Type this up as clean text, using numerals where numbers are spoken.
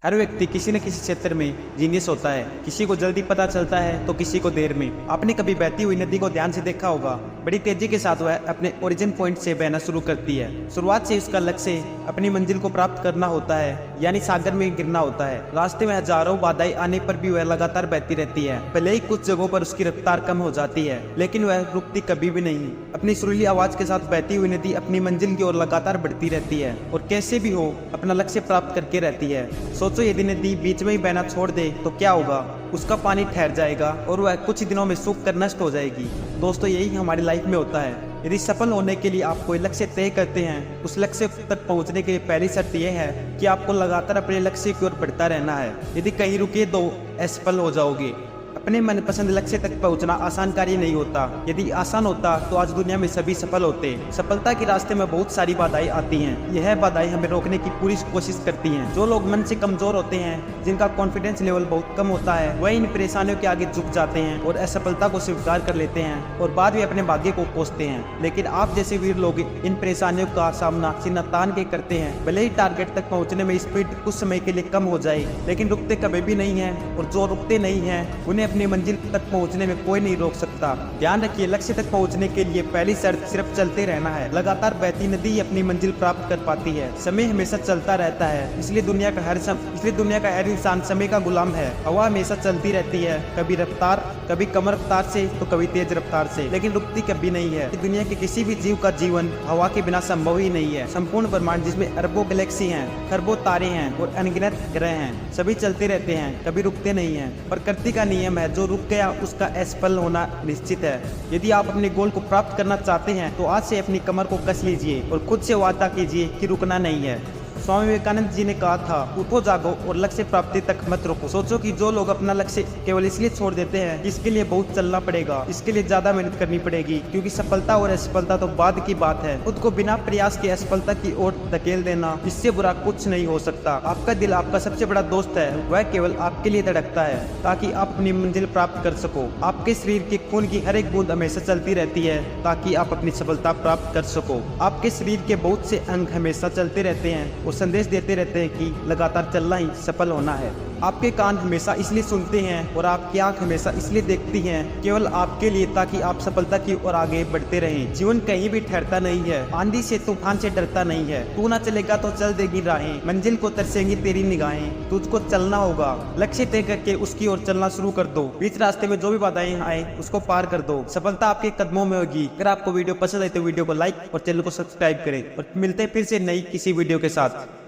हर व्यक्ति किसी न किसी क्षेत्र में जीनियस होता है। किसी को जल्दी पता चलता है तो किसी को देर में। आपने कभी बहती हुई नदी को ध्यान से देखा होगा। बड़ी तेजी के साथ वह अपने ओरिजिन पॉइंट से बहना शुरू करती है। शुरुआत से उसका लक्ष्य अपनी मंजिल को प्राप्त करना होता है, यानी सागर में गिरना होता है। रास्ते में हजारों बाधाएं आने पर भी वह लगातार बहती रहती है। भले ही कुछ जगहों पर उसकी रफ्तार कम हो जाती है, लेकिन वह रुकती कभी भी नहीं। अपनी सुरीली आवाज के साथ बहती हुई नदी अपनी मंजिल की ओर लगातार बढ़ती रहती है और कैसे भी हो अपना लक्ष्य प्राप्त करके रहती है। सोचो यदि नदी बीच में ही बहना छोड़ दे तो क्या होगा। उसका पानी ठहर जाएगा और वह कुछ दिनों में सूख कर नष्ट हो जाएगी। दोस्तों, यही हमारी लाइफ में होता है। यदि सफल होने के लिए आप कोई लक्ष्य तय करते हैं, उस लक्ष्य तक पहुंचने के लिए पहली शर्त यह है कि आपको लगातार अपने लक्ष्य की ओर बढ़ता रहना है। यदि कहीं रुके तो असफल हो जाओगे। अपने मनपसंद लक्ष्य तक पहुंचना आसान कार्य नहीं होता। यदि आसान होता तो आज दुनिया में सभी सफल होते। सफलता के रास्ते में बहुत सारी बाधाएं आती हैं। यह बाधाएं हमें रोकने की पूरी कोशिश करती हैं। जो लोग मन से कमजोर होते हैं, जिनका कॉन्फिडेंस लेवल बहुत कम होता है, वह इन परेशानियों के आगे झुक जाते हैं और असफलता को स्वीकार कर लेते हैं और बाद में अपने भाग्य को कोसते हैं। लेकिन आप जैसे वीर लोग इन परेशानियों का सामना सीना तान के करते हैं। भले ही टारगेट तक पहुँचने में स्पीड कुछ समय के लिए कम हो जाए, लेकिन रुकते कभी भी नहीं है। और जो रुकते नहीं है उन्हें अपनी मंजिल तक पहुंचने में कोई नहीं रोक सकता। ध्यान रखिए, लक्ष्य तक पहुंचने के लिए पहली शर्त सिर्फ चलते रहना है। लगातार बहती नदी अपनी मंजिल प्राप्त कर पाती है। समय हमेशा चलता रहता है, इसलिए दुनिया का हर इंसान समय का गुलाम है। हवा हमेशा चलती रहती है, कभी रफ्तार, कभी कम रफ्तार से तो कभी तेज रफ्तार से, लेकिन रुकती कभी नहीं है। दुनिया के किसी भी जीव का जीवन हवा के बिना संभव ही नहीं है। संपूर्ण ब्रह्मांड, जिसमें अरबों गैलेक्सी हैं, खरबों तारे हैं और अनगिनत ग्रह हैं, सभी चलते रहते हैं, कभी रुकते नहीं हैं। प्रकृति का नियम है, जो रुक गया उसका असफल होना निश्चित है। यदि आप अपने गोल को प्राप्त करना चाहते हैं तो आज से अपनी कमर को कस लीजिए और खुद से वादा कीजिए कि रुकना नहीं है। स्वामी विवेकानंद जी ने कहा था, उठो जागो और लक्ष्य प्राप्ति तक मत रुको। सोचो कि जो लोग अपना लक्ष्य केवल इसलिए छोड़ देते हैं, इसके लिए बहुत चलना पड़ेगा, इसके लिए ज्यादा मेहनत करनी पड़ेगी, क्योंकि सफलता और असफलता तो बाद की बात है। खुद को बिना प्रयास के असफलता की ओर धकेल देना, इससे बुरा कुछ नहीं हो सकता। आपका दिल आपका सबसे बड़ा दोस्त है, वह केवल आपके लिए धड़कता है ताकि आप अपनी मंजिल प्राप्त कर सको। आपके शरीर के खून की हर एक बूंद हमेशा चलती रहती है ताकि आप अपनी सफलता प्राप्त कर सको। आपके शरीर के बहुत से अंग हमेशा चलते रहते हैं और संदेश देते रहते हैं कि लगातार चलना ही सफल होना है। आपके कान हमेशा इसलिए सुनते हैं और आपकी आंख हमेशा इसलिए देखती हैं, केवल आपके लिए, ताकि आप सफलता की ओर आगे बढ़ते रहें। जीवन कहीं भी ठहरता नहीं है, आंधी से तूफान से डरता नहीं है। तू ना चलेगा तो चल देगी राहें, मंजिल को तरसेंगी तेरी निगाहें। तुझको चलना होगा, लक्ष्य तय करके उसकी ओर चलना शुरू कर दो। बीच रास्ते में जो भी बाधाएं आए उसको पार कर दो। सफलता आपके कदमों में होगी। अगर आपको वीडियो पसंद आए तो वीडियो को लाइक और चैनल को सब्सक्राइब करें और मिलते हैं फिर से नई किसी वीडियो के साथ।